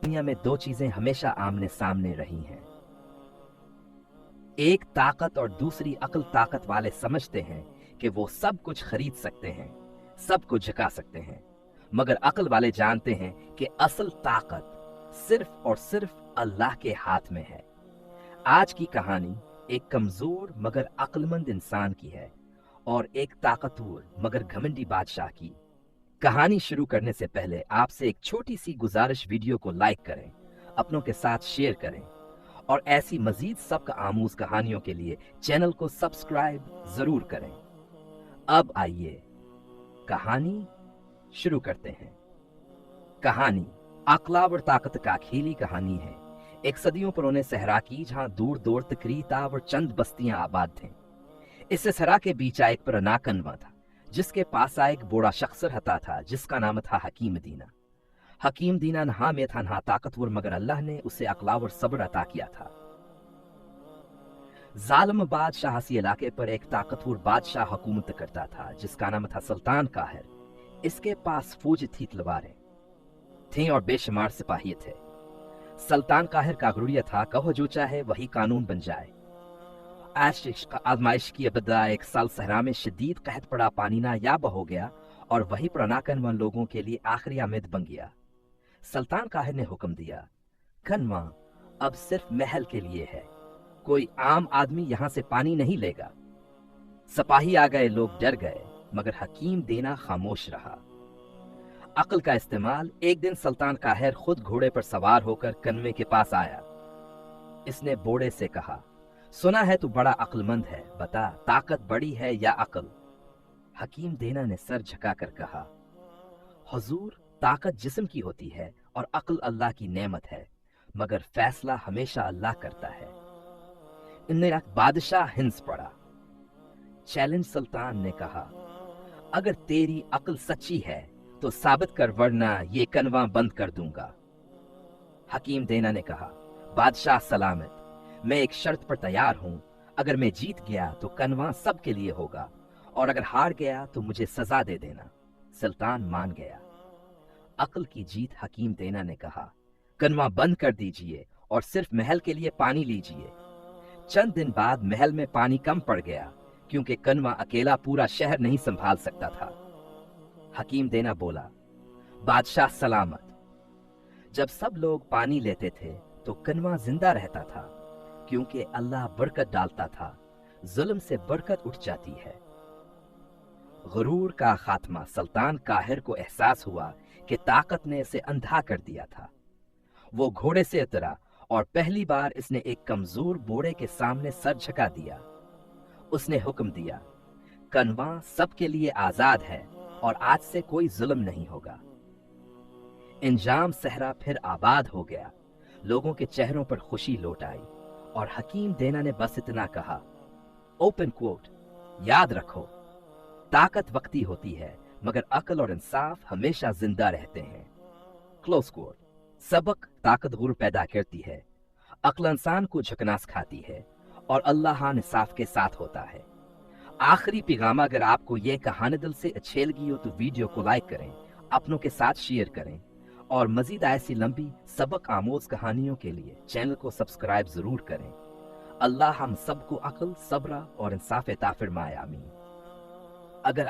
दुनिया में दो चीजें हमेशा आमने सामने रही हैं, एक ताकत और दूसरी अक्ल। ताकत वाले समझते हैं कि वो सब कुछ खरीद सकते हैं, सब कुछ झुका सकते हैं, मगर अक्ल वाले जानते हैं कि असल ताकत सिर्फ और सिर्फ अल्लाह के हाथ में है। आज की कहानी एक कमजोर मगर अक्लमंद इंसान की है और एक ताकतवर मगर घमंडी बादशाह की। कहानी शुरू करने से पहले आपसे एक छोटी सी गुजारिश, वीडियो को लाइक करें, अपनों के साथ शेयर करें और ऐसी मजीद सबक आमूज कहानियों के लिए चैनल को सब्सक्राइब जरूर करें। अब आइए कहानी शुरू करते हैं। कहानी अक्लावर ताकत का खेली कहानी है। एक सदियों पुराने सहरा की, जहां दूर दूर तकरीता और चंद बस्तियां आबाद थीं। इस सहरा के बीच एक पुराना कनवा था जिसके पास एक बूढ़ा शख्स रहता था जिसका नाम था हकीम दीना। हकीम दीना नहा में था नहा ताकतवर, मगर अल्लाह ने उसे अक्लावर सब्र अता किया था। जालिम बादशाह इसी इलाके पर एक ताकतवर बादशाह हुकूमत करता था जिसका नाम था सुल्तान काहिर। इसके पास फौज थी, तलवारें थीं और बेशुमार सिपाही थे। सुल्तान काहिर का गुरिया था, कहो जो चाहे वही कानून बन जाए। आजमाइश की अबदा एक साल सहरा में शदीद कहत पड़ा, पानी ना याब हो गया और वही पुराना कनवा लोगों के लिए आखिरी आमिद बन गया। सुल्तान काहिर ने हुक्म दिया, कनवा अब सिर्फ महल के लिए है, कोई आम आदमी यहां से पानी नहीं लेगा। सिपाही आ गए, लोग डर गए, मगर हकीम दीना खामोश रहा। अक्ल का इस्तेमाल। एक दिन सुल्तान काहिर खुद घोड़े पर सवार होकर कनवे के पास आया। इसने बूढ़े से कहा, सुना है तू बड़ा अक्लमंद है, बता ताकत बड़ी है या अक्ल? हकीम दीना ने सर झुकाकर कहा, हुजूर ताकत जिस्म की होती है और अक्ल अल्लाह की नेमत है, मगर फैसला हमेशा अल्लाह करता है। इन्हें बादशाह हिंस पड़ा। चैलेंज। सुल्तान ने कहा, अगर तेरी अक्ल सच्ची है तो साबित कर, वरना ये कनवा बंद कर दूंगा। हकीम दीना ने कहा, बादशाह सलामत, मैं एक शर्त पर तैयार हूं। अगर मैं जीत गया तो कनवा सबके लिए होगा और अगर हार गया तो मुझे सजा दे देना। सुल्तान मान गया। अक्ल की जीत। हकीम दीना ने कहा, कनवा बंद कर दीजिए और सिर्फ महल के लिए पानी लीजिए। चंद दिन बाद महल में पानी कम पड़ गया क्योंकि कनवा अकेला पूरा शहर नहीं संभाल सकता था। हकीम दीना बोला, बादशाह सलामत। जब सब लोग पानी लेते थे तो कनवा जिंदा रहता था, क्योंकि अल्लाह बरकत डालता था, जुल्म से बरकत उठ जाती है। गुरूर का खात्मा। सुल्तान काहिर को एहसास हुआ कि ताकत ने इसे अंधा कर दिया था। वो घोड़े से उतरा और पहली बार इसने एक कमजोर बूढ़े के सामने सर झुका दिया। उसने हुक्म दिया, कनवा सबके लिए आजाद है और आज से कोई जुल्म नहीं होगा। इंजाम सहरा फिर आबाद हो गया। लोगों के चेहरों पर खुशी लौट आई और हकीम दीना ने बस इतना कहा, ओपन कोट, याद रखो ताकत वक्ती होती है मगर अक्ल और इंसाफ हमेशा जिंदा रहते हैं। Close quote. सबक ताकत गुर पैदा करती है, अक्ल इंसान को झुकना सिखाती है और अल्लाह इंसाफ के साथ होता है। आखिरी पैगाम, अगर आपको यह कहानी दिल से अच्छी लगी हो तो वीडियो को लाइक करें, अपनों के साथ शेयर करें और मजीद ऐसी लंबी सबक आमोज कहानियों के लिए चैनल को सब्सक्राइब जरूर करें। अल्लाह हम सबको अक्ल, सब्र और इंसाफ अता फरमाए। आमीन। अगर